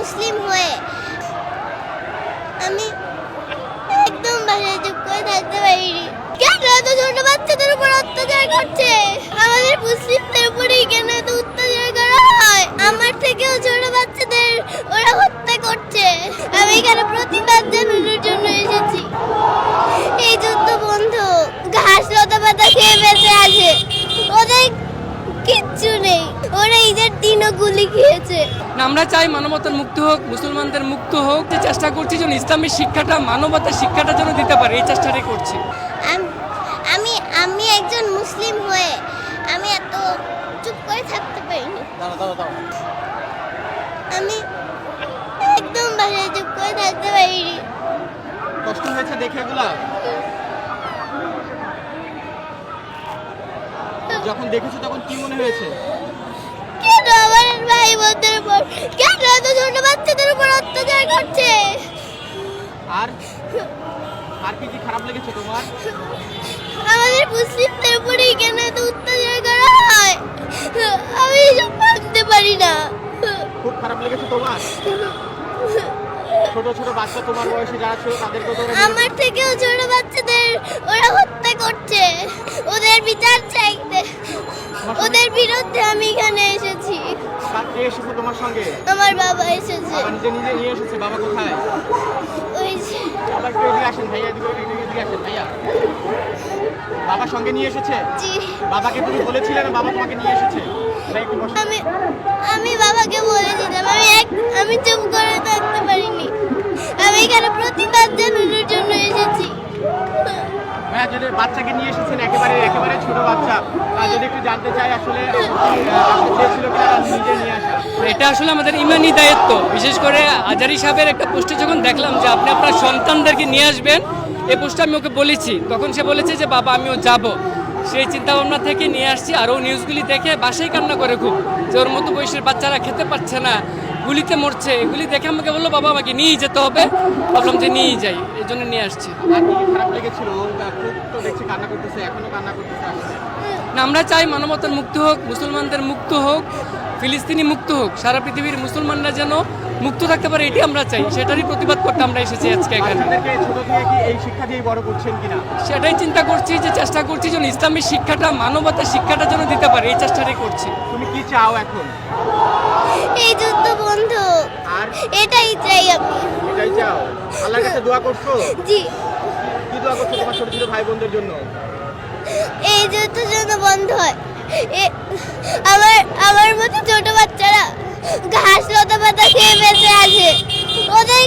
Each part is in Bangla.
মুসলিম হয়ে আমি একদম বাসায় চুপ করে থাকতে পারিনি। কেন এত ছোট বাচ্চাদের উপর অত্যাচার করছে? আমাদের মুসলিমদের উপরেই কেন এত অত্যাচার করা হয়? আমার থেকেও ছোট বাচ্চাদের ওরা হত্যা করছে। আমি এখানে প্রতিবাদ জানানোর জন্য এসেছি। এই যুদ্ধ বন্ধ। ঘাস লতা পাতা খেয়ে বেঁচে আছে, ওদের কিচ্ছু নেই। ওরা ঈদের দিনও গুলি খেয়েছে। আমরা চাই মানবতার মুক্ত হোক, মুসলমানদের মুক্ত হোক। যে চেষ্টা করছি যেন ইসলামের শিক্ষাটা, মানবতার শিক্ষাটা যেন দিতে পারে, এই চেষ্টাটাই করছি। আমি আমি একজন মুসলিম হয়ে আমি এত চুপ করে থাকতে পারিনি। আমি একদম বাসায় চুপ করে থাকতে পারিনি। কষ্ট হয়েছে দেখে এগুলা? যখন দেখেছো তখন কি মনে হয়েছে? কেন আমার ভাই বোনদের উপর, কেন এত ছোট বাচ্চাদের উপর অত্যাচার করছে? আর আর কি কি খারাপ লেগেছে তোমার? আমাদের মুসলিমদের উপরেই কেন এত অত্যাচার করা হয়? আমি এসব ভাবতে পারি না। খুব খারাপ লেগেছে তোমার? ছোট ছোট বাচ্চা তোমার বয়সে যারা ছিল তাদেরকে তো আমার থেকেও ছোট বাচ্চাদের ওরা হত্যা করছে। ওদের বিচার চাইতে, ওদের বিরুদ্ধে আমি এখানে এসেছি। কে এসেছে তোমার সঙ্গে? আমার বাবা এসেছে। বাবা নিজে নিজে নিয়ে এসেছে? বাবা কোথায়? ওই যে বাবা একটু এদিকে আসেন ভাইয়া, এদিকে আসেন ভাইয়া। বাবা সঙ্গে নিয়ে এসেছে? জি। বাবাকে তুমি বলেছিলে না বাবা তোমাকে নিয়ে এসেছে? ভাই একটু বসো। আমি বাবাকে বলেছিলাম। আমি চুপ করে থাকতে পারিনি। আমি এখানে প্রতিবাদ জানানোর জন্য এসেছি। হ্যাঁ, যদি বাচ্চাকে নিয়ে এসেছেন একেবারে ছোট বাচ্চা, যদি একটু জানতে চাই আসলে চেয়েছিল কিনা নিজে নিয়ে আসা? এটা আসলে আমাদের ইমানি দায়িত্ব। বিশেষ করে আজারি সাহেবের একটা পোস্টে যখন দেখলাম যে আপনি আপনার সন্তানদেরকে নিয়ে আসবেন, এই পোস্টটা আমি ওকে বলেছি। তখন সে বলেছে যে বাবা আমিও যাব। সেই চিন্তাভাবনা থেকে নিয়ে আসছি। আর ও নিউজগুলি দেখে বাসায় কান্না করে খুব, যে ওর মতো বয়সের বাচ্চারা খেতে পারছে না, গুলিতে মরছে। এগুলি দেখে আমাকে বললো বাবা আমাকে নিয়েই যেতে হবে। ভাবলাম যে নিয়েই যাই, এই জন্য নিয়ে আসছি। আর কি কি খারাপ লেগেছিল? খুব তো দেখছি কান্না করতেছে, এখনো কান্না করতেছে আসলে। না, আমরা চাই মানবতার মুক্ত হোক, মুসলমানদের মুক্ত হোক, ফিলিস্তিনি মুক্ত হোক, সারা পৃথিবীর মুসলমানরা যেন মুক্ত থাকতে পারে, এটি আমরা চাই। সেটারই প্রতিবাদ করতে আমরা এসেছি আজকে এখানে। বাচ্চাদেরকে ছোট থেকে কি এই শিক্ষা দিয়ে বড় করছেন কিনা? সেটাই চিন্তা করছি, যে চেষ্টা করছি যেন ইসলামের শিক্ষাটা, মানবতার শিক্ষাটা যেন দিতে পারে, এই চেষ্টাটাই করছি। তুমি কি চাও এখন? এই যুদ্ধ বন্ধ। আর এটাই চাই আমি। এটাই চাও? আল্লাহর কাছে দোয়া করছো? জি। কি দোয়া করছো তোমার ছোট ছোট ভাই বোনদের জন্য? এই যুদ্ধ যেন বন্ধ হয়। আমার মতো ছোট বাচ্চারা ঘাস লতা পাতা খেয়ে বেঁচে আছে, ওদের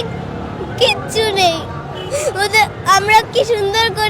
কিচ্ছু নেই। আমরা কি সুন্দর করে